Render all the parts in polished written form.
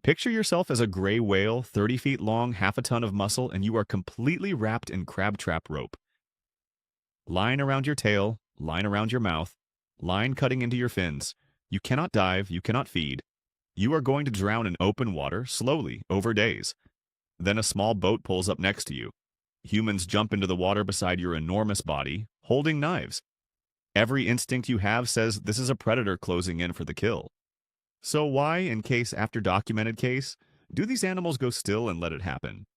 Picture yourself as a gray whale, 30 feet long, half a ton of muscle, and you are completely wrapped in crab trap rope. Line around your tail, line around your mouth, line cutting into your fins. You cannot dive, you cannot feed. You are going to drown in open water, slowly, over days. Then a small boat pulls up next to you. Humans jump into the water beside your enormous body, holding knives. Every instinct you have says this is a predator closing in for the kill. So why, in case after documented case, do these animals go still and let it happen?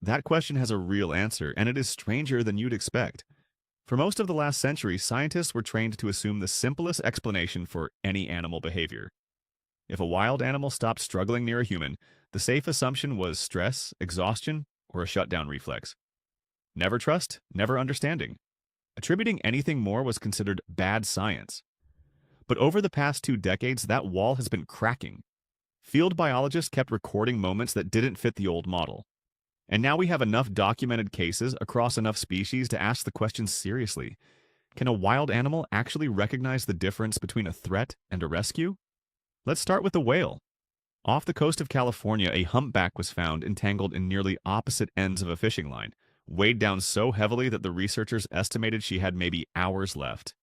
That question has a real answer, and it is stranger than you'd expect. For most of the last century, scientists were trained to assume the simplest explanation for any animal behavior. If a wild animal stopped struggling near a human, the safe assumption was stress, exhaustion, or a shutdown reflex. Never trust, never understanding. Attributing anything more was considered bad science. But over the past 2 decades, that wall has been cracking. Field biologists kept recording moments that didn't fit the old model. And now we have enough documented cases across enough species to ask the question seriously. Can a wild animal actually recognize the difference between a threat and a rescue? Let's start with the whale. Off the coast of California, a humpback was found entangled in nearly opposite ends of a fishing line, weighed down so heavily that the researchers estimated she had maybe hours left.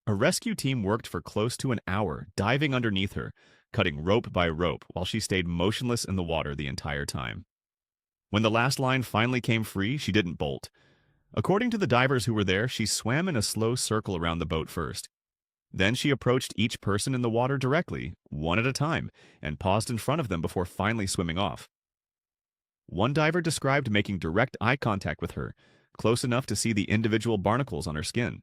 A rescue team worked for close to an hour, diving underneath her, cutting rope by rope while she stayed motionless in the water the entire time. When the last line finally came free, she didn't bolt. According to the divers who were there, she swam in a slow circle around the boat first. Then she approached each person in the water directly, one at a time, and paused in front of them before finally swimming off. One diver described making direct eye contact with her, close enough to see the individual barnacles on her skin.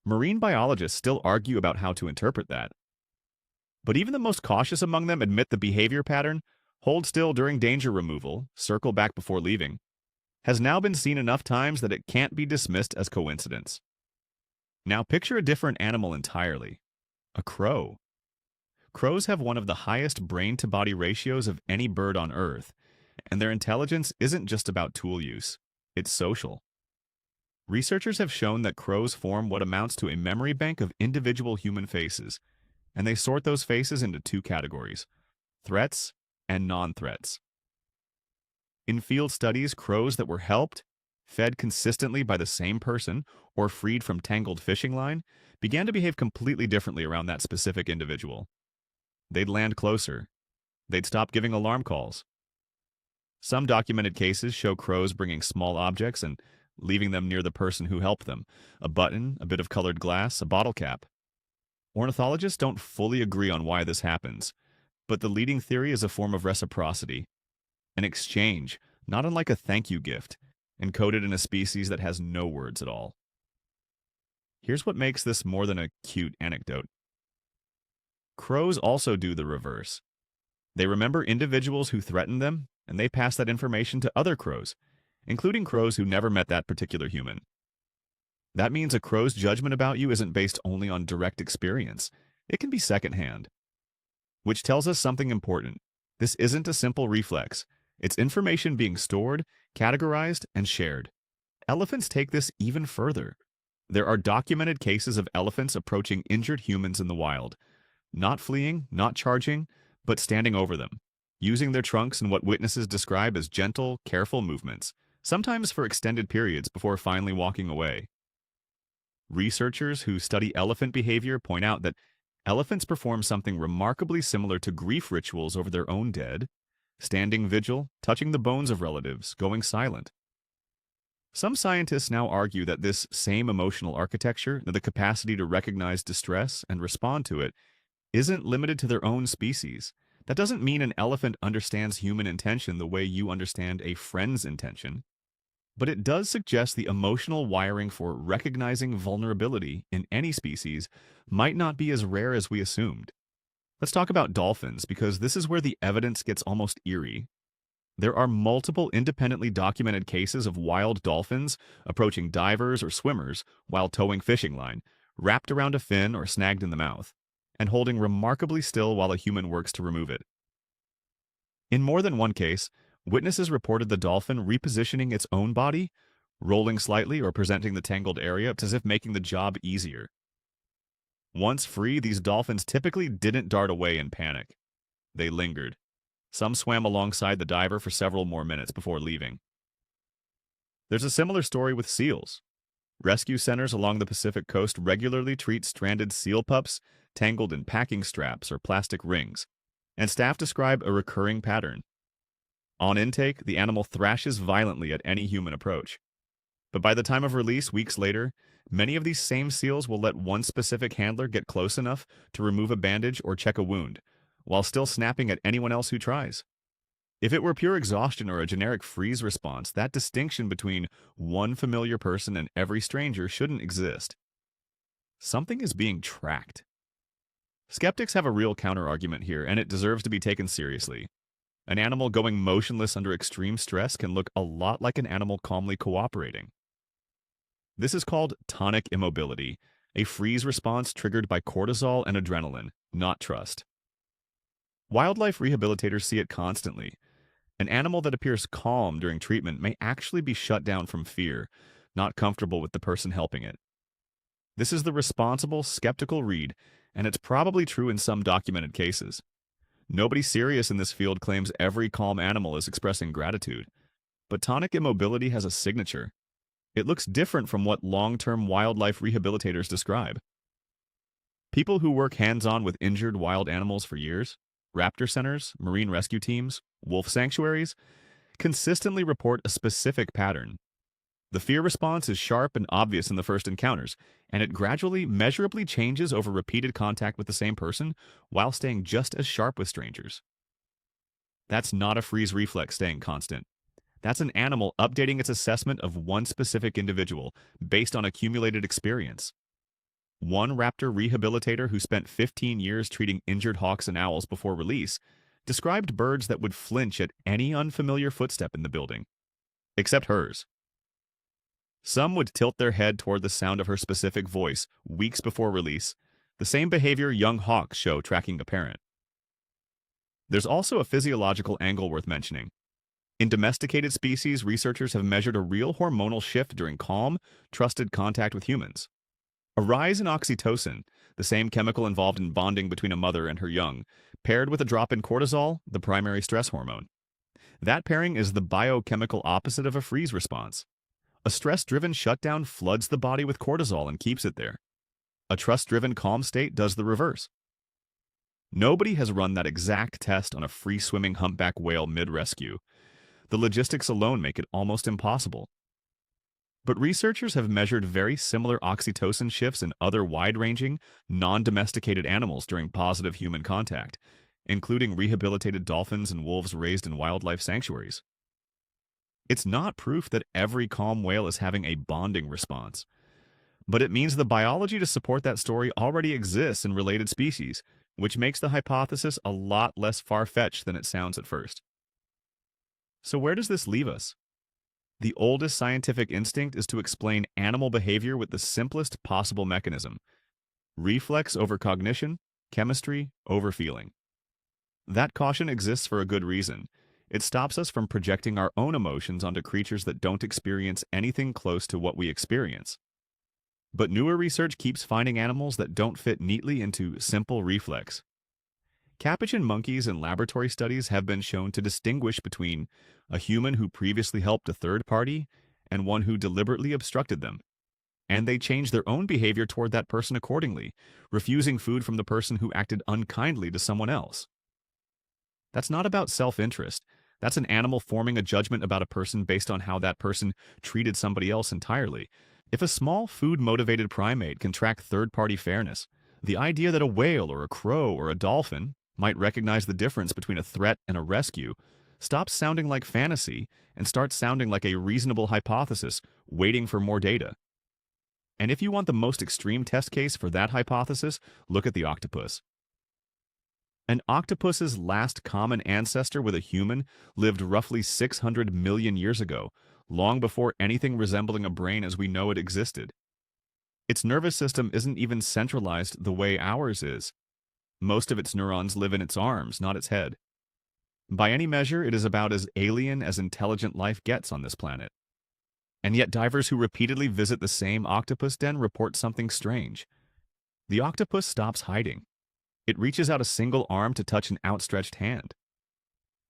Marine biologists still argue about how to interpret that. But even the most cautious among them admit the behavior pattern, hold still during danger removal, circle back before leaving, has now been seen enough times that it can't be dismissed as coincidence. Now picture a different animal entirely. A crow. Crows have one of the highest brain-to-body ratios of any bird on Earth, and their intelligence isn't just about tool use, it's social. Researchers have shown that crows form what amounts to a memory bank of individual human faces, and they sort those faces into 2 categories: threats and non-threats. In field studies, crows that were helped, fed consistently by the same person, or freed from tangled fishing line, began to behave completely differently around that specific individual. They'd land closer. They'd stop giving alarm calls. Some documented cases show crows bringing small objects and leaving them near the person who helped them: a button, a bit of colored glass, a bottle cap. Ornithologists don't fully agree on why this happens, but the leading theory is a form of reciprocity, an exchange, not unlike a thank you gift, encoded in a species that has no words at all. Here's what makes this more than a cute anecdote. Crows also do the reverse. They remember individuals who threatened them, and they pass that information to other crows, including crows who never met that particular human. That means a crow's judgment about you isn't based only on direct experience. It can be secondhand. Which tells us something important. This isn't a simple reflex. It's information being stored, categorized, and shared. Elephants take this even further. There are documented cases of elephants approaching injured humans in the wild, not fleeing, not charging, but standing over them, using their trunks in what witnesses describe as gentle, careful movements, sometimes for extended periods before finally walking away. Researchers who study elephant behavior point out that elephants perform something remarkably similar to grief rituals over their own dead: standing vigil, touching the bones of relatives, going silent. Some scientists now argue that this same emotional architecture, the capacity to recognize distress and respond to it, isn't limited to their own species. That doesn't mean an elephant understands human intention the way you understand a friend's intention, but it does suggest the emotional wiring for recognizing vulnerability in any species might not be as rare as we assumed. Let's talk about dolphins, because this is where the evidence gets almost eerie. There are multiple independently documented cases of wild dolphins approaching divers or swimmers while towing fishing line, wrapped around a fin or snagged in the mouth, and holding remarkably still while a human works to remove it. In more than one case, witnesses reported the dolphin repositioning its own body, rolling slightly or presenting the tangled area as if making the job easier. Once free, these dolphins typically didn't dart away in panic. They lingered. Some swam alongside the diver for several more minutes before leaving. There's a similar story with seals. Rescue centers along the Pacific coast regularly treat stranded seal pups tangled in packing straps or plastic rings, and staff describe a recurring pattern. On intake, the animal thrashes violently at any human approach. But by the time of release, weeks later, many of these same seals will let one specific handler get close enough to remove a bandage or check a wound, while still snapping at anyone else who tries. If it were pure exhaustion or a generic freeze response, that distinction between one familiar person and every stranger shouldn't exist. Something is being tracked. Skeptics have a real counterargument here, and it deserves to be taken seriously. An animal going motionless under extreme stress can look a lot like an animal calmly cooperating. This is called tonic immobility, a freeze response triggered by cortisol and adrenaline, not trust. Wildlife rehabilitators see it constantly. An animal that appears calm during treatment may actually be shut down from fear, not comfortable with the person helping it. This is the responsible, skeptical read, and it's probably true in some documented cases. Nobody serious in this field claims every calm animal is expressing gratitude, but tonic immobility has a signature. It looks different from what long-term wildlife rehabilitators describe. People who work hands-on with injured wild animals for years, raptor centers, marine rescue teams, wolf sanctuaries, consistently report a specific pattern. The fear response is sharp and obvious in the first encounters, and it gradually, measurably changes over repeated contact with the same person while staying just as sharp with strangers. That's not a freeze reflex staying constant. That's an animal updating its assessment of one specific individual based on accumulated experience. One raptor rehabilitator who spent 15 years treating injured hawks and owls before release described birds that would flinch at any unfamiliar footstep in the building, except hers. Some would tilt their head toward the sound of her specific voice weeks before release, the same behavior young hawks show tracking a parent. There's also a physiological angle worth mentioning. In domesticated species, researchers have measured a real hormonal shift during calm, trusted contact with humans. A rise in oxytocin, the same chemical involved in bonding between a mother and her young, paired with a drop in cortisol, the primary stress hormone. That pairing is the biochemical opposite of a freeze response. A stress-driven shutdown floods the body with cortisol and keeps it there. A trust-driven calm state does the reverse. Nobody has run that exact test on a free-swimming humpback whale mid-rescue. The logistics alone make it almost impossible. But researchers have measured very similar oxytocin shifts in other wide-ranging, non-domesticated animals during positive human contact, including rehabilitated dolphins and wolves raised in wildlife sanctuaries. It's not proof that every calm whale is having a bonding response, but it means the biology to support that story already exists in related species, which makes the hypothesis a lot less far-fetched than it sounds at first. So where does this leave us? The oldest scientific instinct is to explain animal behavior with the simplest possible mechanism: reflex over cognition, chemistry over feeling. That caution exists for a good reason. It stops us from projecting our own emotions onto creatures that don't experience anything close to what we experience. But newer research keeps finding animals that don't fit neatly into simple reflex. Capuchin monkeys in laboratory studies have been shown to distinguish between a human who previously helped a third party and one who deliberately obstructed them. And they change their own behavior toward that person accordingly, refusing food from the person who acted unkindly to someone else. That's not about self-interest. That's an animal forming a judgment about a person based on how that person treated somebody else entirely. If a small food-motivated primate can track third-party fairness, the idea that a whale or a crow or a dolphin might recognize the difference between a threat and a rescue stops sounding like fantasy and starts sounding like a reasonable hypothesis waiting for more data. And if you want the most extreme test case for that hypothesis, look at the octopus. An octopus's last common ancestor with a human lived roughly 600 million years ago, long before anything resembling a brain as we know it existed. Its nervous system isn't even centralized the way ours is. Most of its neurons live in its arms, not its head. By any measure, it is about as alien as intelligent life gets on this planet. And yet divers who repeatedly visit the same octopus den report something strange. The octopus stops hiding. It reaches out a single arm to touch an outstretched hand.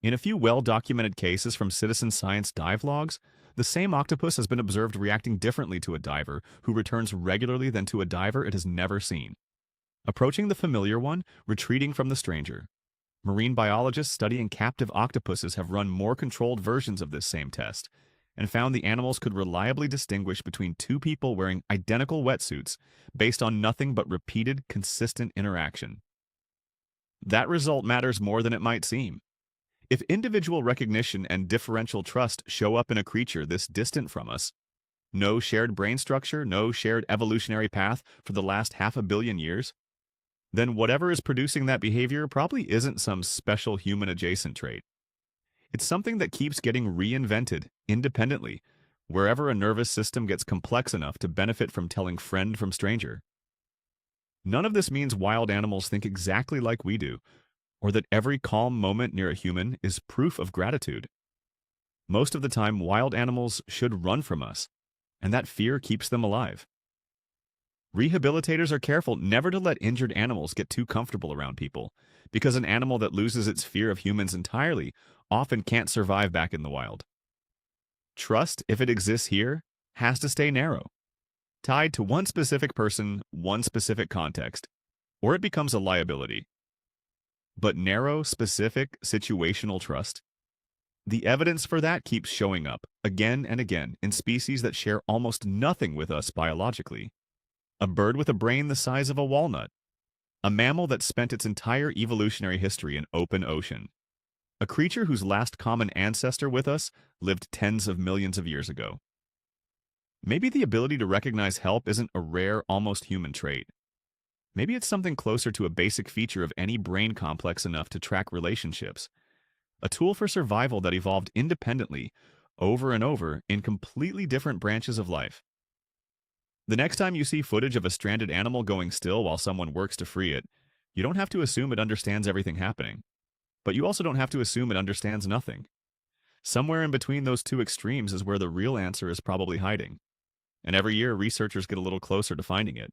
In a few well-documented cases from citizen science dive logs, the same octopus has been observed reacting differently to a diver who returns regularly than to a diver it has never seen. Approaching the familiar one, retreating from the stranger. Marine biologists studying captive octopuses have run more controlled versions of this same test and found the animals could reliably distinguish between two people wearing identical wetsuits based on nothing but repeated, consistent interaction. That result matters more than it might seem. If individual recognition and differential trust show up in a creature this distant from us, no shared brain structure, no shared evolutionary path for the last 500 million years, then whatever is producing that behavior probably isn't some special human-adjacent trait. It's something that keeps getting reinvented independently, wherever a nervous system gets complex enough to benefit from telling friend from stranger. None of this means wild animals think exactly like we do, or that every calm moment near a human is proof of gratitude. Most of the time, wild animals should run from us, and that fear keeps them alive. Rehabilitators are careful never to let injured animals get too comfortable around people, because an animal that loses its fear of humans entirely often can't survive back in the wild. Trust, if it exists here, has to stay narrow, tied to one specific person, one specific context, or it becomes a liability. But narrow, specific, situational trust? The evidence for that keeps showing up, again and again, in species that share almost nothing with us biologically. A bird with a brain the size of a walnut. A mammal that spent its entire evolutionary history in open ocean. A creature whose last common ancestor with us lived tens of millions of years ago. Maybe the ability to recognize help isn't a rare, almost human trait. Maybe it's something closer to a basic feature of any brain complex enough to track relationships. A tool for survival that evolved independently, over and over, in completely different branches of life. The next time you see footage of a stranded animal going still while someone works to free it, you don't have to assume it understands everything happening. But you also don't have to assume it understands nothing. Somewhere in between those two extremes is where the real answer is probably hiding. And every year, researchers get a little closer to finding it.